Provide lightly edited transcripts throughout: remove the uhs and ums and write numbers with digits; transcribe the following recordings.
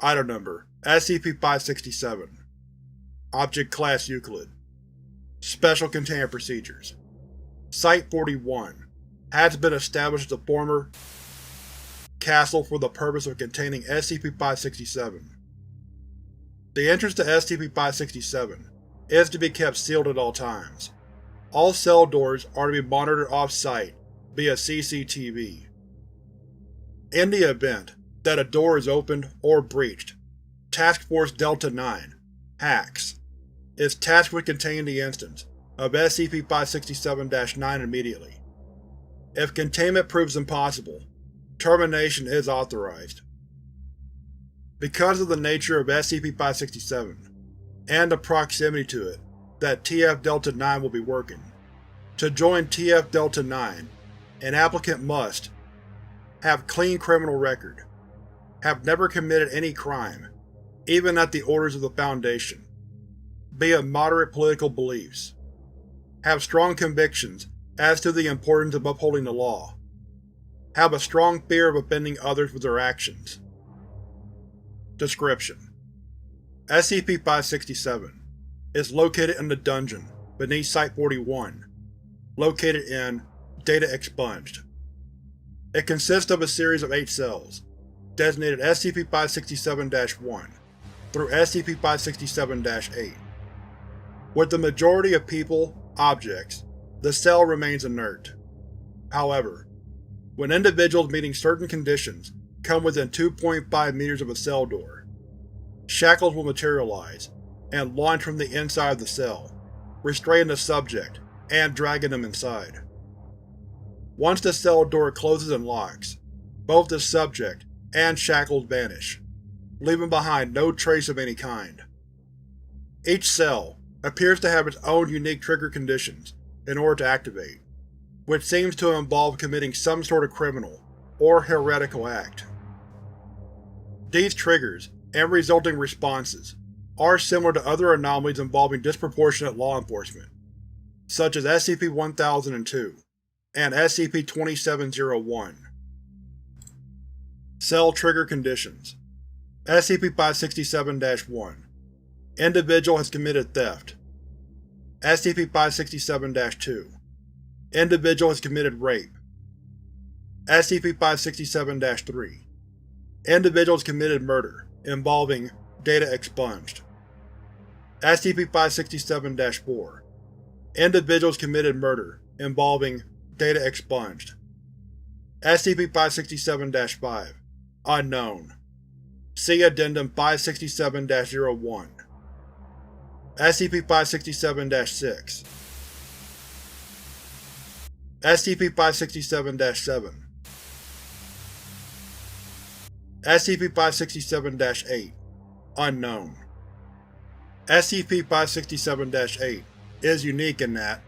Item Number SCP-567 Object Class Euclid Special Containment Procedures Site-41 has been established as a former castle for the purpose of containing SCP-567. The entrance to SCP-567 is to be kept sealed at all times. All cell doors are to be monitored off-site via CCTV. In the event that a door is opened or breached, Task Force Delta-9 HAX is tasked with containing the instance of SCP-567-9 immediately. If containment proves impossible, termination is authorized. Because of the nature of SCP-567, and the proximity to it that TF-Delta-9 will be working, to join TF-Delta-9, an applicant must have clean criminal record, have never committed any crime, even at the orders of the Foundation, be of moderate political beliefs, have strong convictions as to the importance of upholding the law, have a strong fear of offending others with their actions. Description: SCP-567 is located in the dungeon beneath Site-41, located in Data Expunged. It consists of a series of 8 cells, designated SCP-567-1 through SCP-567-8. With the majority of people, objects, the cell remains inert. However, when individuals meeting certain conditions come within 2.5 meters of a cell door, shackles will materialize and launch from the inside of the cell, restraining the subject and dragging them inside. Once the cell door closes and locks, both the subject and shackles vanish, leaving behind no trace of any kind. Each cell appears to have its own unique trigger conditions in order to activate, which seems to involve committing some sort of criminal or heretical act. These triggers and resulting responses are similar to other anomalies involving disproportionate law enforcement, such as SCP-1002 and SCP-2701. Cell Trigger Conditions SCP-567-1 Individual has committed theft. SCP-567-2 Individual has committed rape. SCP-567-3 Individual has committed murder, involving Data Expunged. SCP-567-4 Individuals committed murder, involving Data Expunged. SCP-567-5 Unknown. See Addendum 567-01. SCP-567-6 SCP-567-7 SCP-567-8 Unknown. SCP-567-8 is unique in that,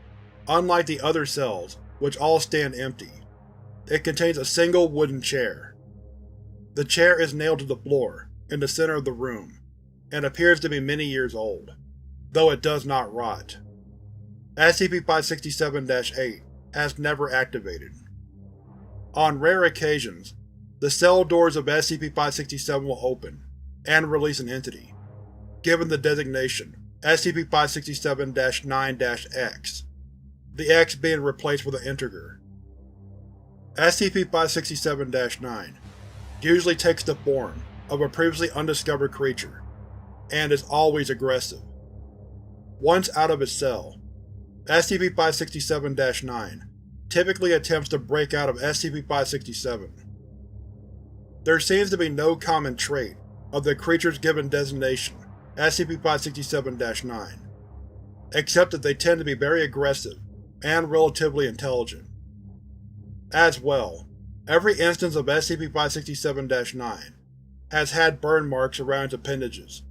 unlike the other cells, which all stand empty, it contains a single wooden chair. The chair is nailed to the floor in the center of the room, and appears to be many years old, though it does not rot. SCP-567-8 has never activated. On rare occasions, the cell doors of SCP-567 will open and release an entity, given the designation SCP-567-9-X, the X being replaced with an integer. SCP-567-9 usually takes the form of a previously undiscovered creature, and is always aggressive. Once out of its cell, SCP-567-9 typically attempts to break out of SCP-567. There seems to be no common trait of the creature's given designation, SCP-567-9, except that they tend to be very aggressive and relatively intelligent. As well, every instance of SCP-567-9 has had burn marks around its appendages.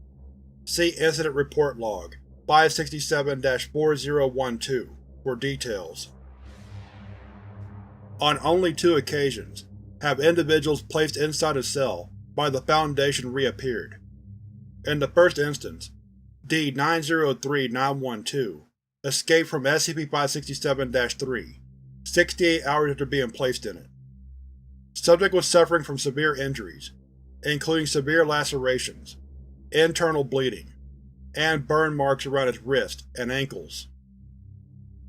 See Incident Report Log 567-4012 for details. On only 2 occasions have individuals placed inside a cell by the Foundation reappeared. In the first instance, D-903912 escaped from SCP-567-3 68 hours after being placed in it. Subject was suffering from severe injuries, including severe lacerations, internal bleeding, and burn marks around its wrists and ankles.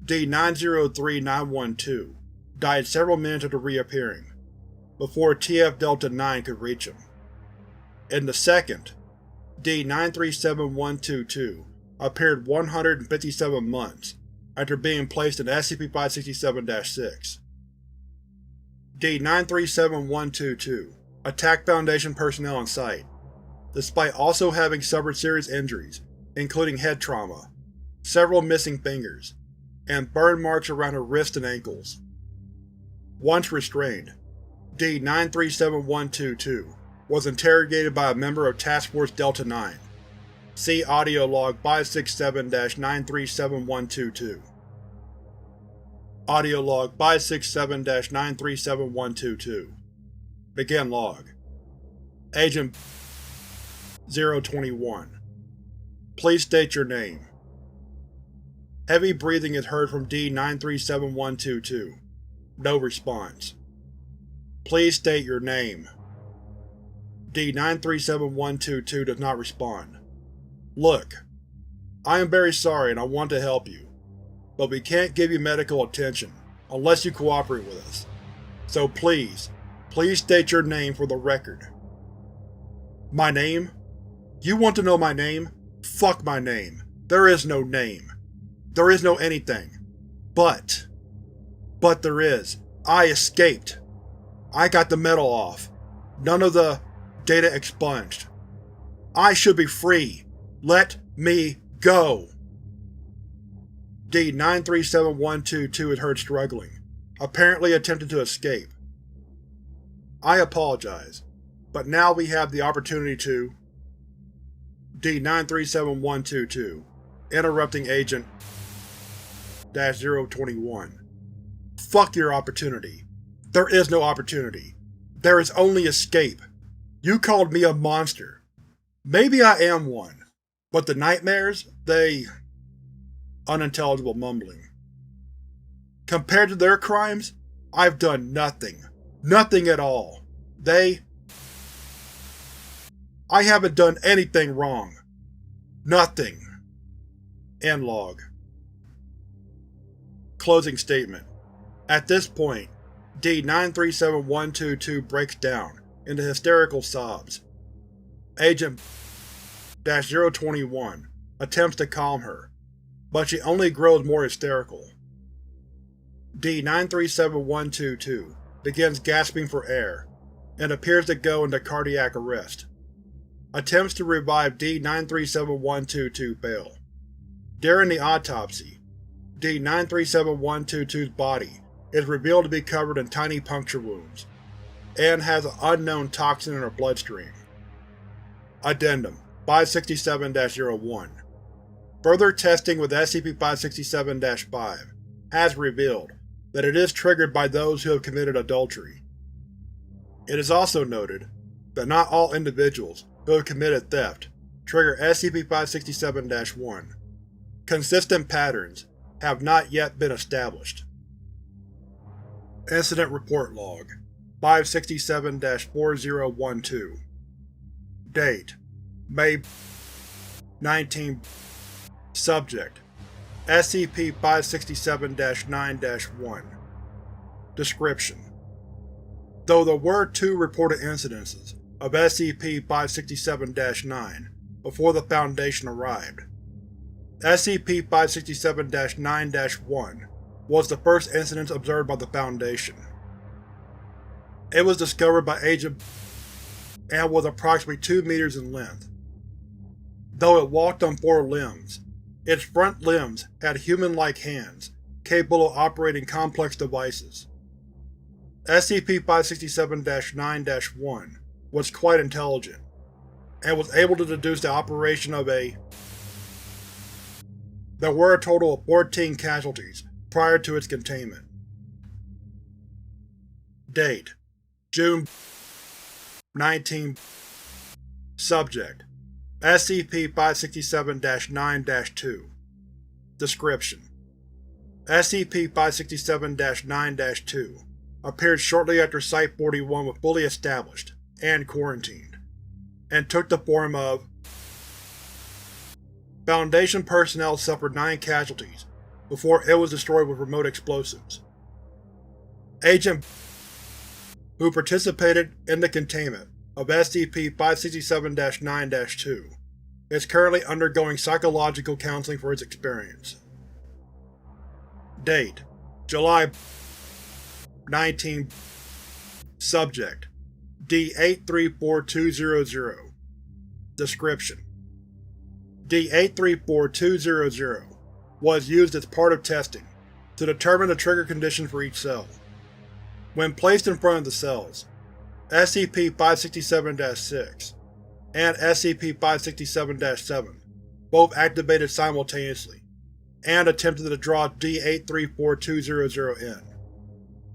D-903912 died several minutes after reappearing, before TF-Delta-9 could reach him. In the second, D-937122 appeared 157 months after being placed in SCP-567-6. D-937122 attacked Foundation personnel on site, despite also having suffered serious injuries, including head trauma, several missing fingers, and burn marks around her wrists and ankles. Once restrained, D-937122 was interrogated by a member of Task Force Delta-9. See Audio Log 567-937122. Audio Log 567-937122. Begin log. Agent 021. Please state your name. Heavy breathing is heard from D-937122. No response. Please state your name. D-937122 does not respond. Look, I am very sorry and I want to help you, but we can't give you medical attention unless you cooperate with us. So please state your name for the record. My name? You want to know my name? Fuck my name. There is no name. There is no anything. But there is. I escaped. I got the metal off. None of the data expunged. I should be free. Let me go. D-937122 is heard struggling, apparently attempting to escape. I apologize, but now we have the opportunity to… D-937122, interrupting Agent -021. Fuck your opportunity. There is no opportunity. There is only escape. You called me a monster. Maybe I am one, but the nightmares, they… Unintelligible mumbling. Compared to their crimes, I've done nothing. Nothing at all. I haven't done anything wrong. Nothing. End log. Closing statement. At this point, D-937122 breaks down into hysterical sobs. Agent -021 attempts to calm her, but she only grows more hysterical. D-937122 begins gasping for air, and appears to go into cardiac arrest. Attempts to revive D-937122 fail. During the autopsy, D-937122's body is revealed to be covered in tiny puncture wounds, and has an unknown toxin in her bloodstream. Addendum 567-01. Further testing with SCP-567-5 has revealed that it is triggered by those who have committed adultery. It is also noted that not all individuals who have committed theft trigger SCP-567-1. Consistent patterns have not yet been established. Incident Report Log 567-4012. Date: May 19. Subject: SCP-567-9-1. Description: Though there were 2 reported incidences of SCP-567-9 before the Foundation arrived, SCP-567-9-1 was the first incident observed by the Foundation. It was discovered by Agent and was approximately 2 meters in length. Though it walked on 4 limbs, its front limbs had human-like hands capable of operating complex devices. SCP-567-9-1 was quite intelligent, and was able to deduce the operation of a… There were a total of 14 casualties prior to its containment. Date: June 19. Subject: SCP-567-9-2. Description: SCP-567-9-2 appeared shortly after Site-41 was fully established and quarantined. and took the form of Foundation personnel suffered 9 casualties before it was destroyed with remote explosives. Agent who participated in the containment of SCP-567-9-2 is currently undergoing psychological counseling for his experience. Date: July 19. Subject: D-834200. Description: D-834200 was used as part of testing to determine the trigger condition for each cell. When placed in front of the cells, SCP-567-6 and SCP-567-7 both activated simultaneously and attempted to draw D-834200 in.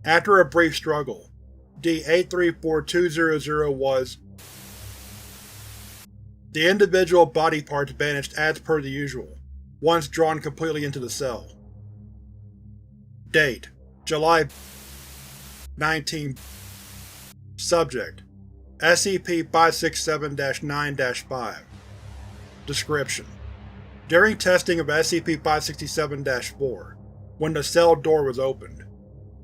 After a brief struggle, D-834200 was. The individual body parts vanished as per the usual, once drawn completely into the cell. Date: July 19. Subject: SCP-567-9-5. Description: during testing of SCP-567-4, when the cell door was opened,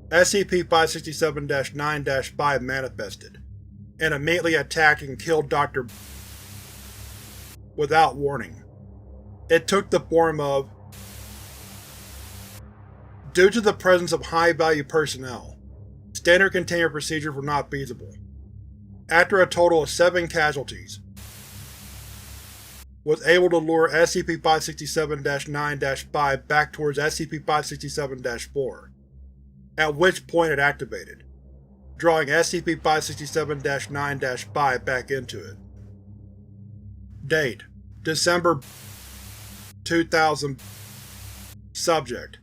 SCP-567-9-5 manifested, and immediately attacked and killed Dr. without warning. It took the form of. Due to the presence of high-value personnel, standard containment procedures were not feasible. After a total of 7 casualties, was able to lure SCP-567-9-5 back towards SCP-567-4, at which point it activated, drawing SCP-567-9-5 back into it. Date: December 2000. Subject: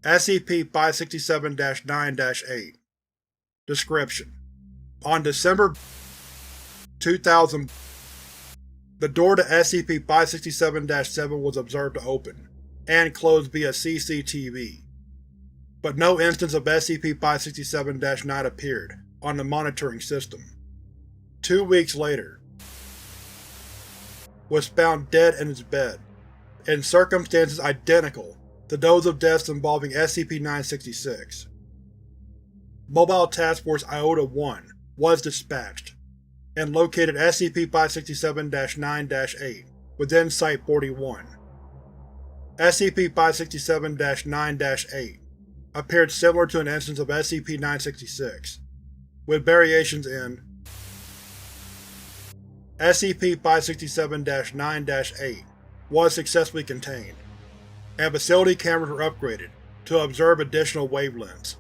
SCP-567-9-8. Description: on December 2000, the door to SCP-567-7 was observed to open and close via CCTV, but no instance of SCP-567-9 appeared on the monitoring system. 2 weeks later, was found dead in his bed, in circumstances identical to those of deaths involving SCP-966. Mobile Task Force Iota-1 was dispatched, and located SCP-567-9-8 within Site-41. SCP-567-9-8 appeared similar to an instance of SCP-966, with variations in SCP-567-9-8 was successfully contained, and facility cameras were upgraded to observe additional wavelengths.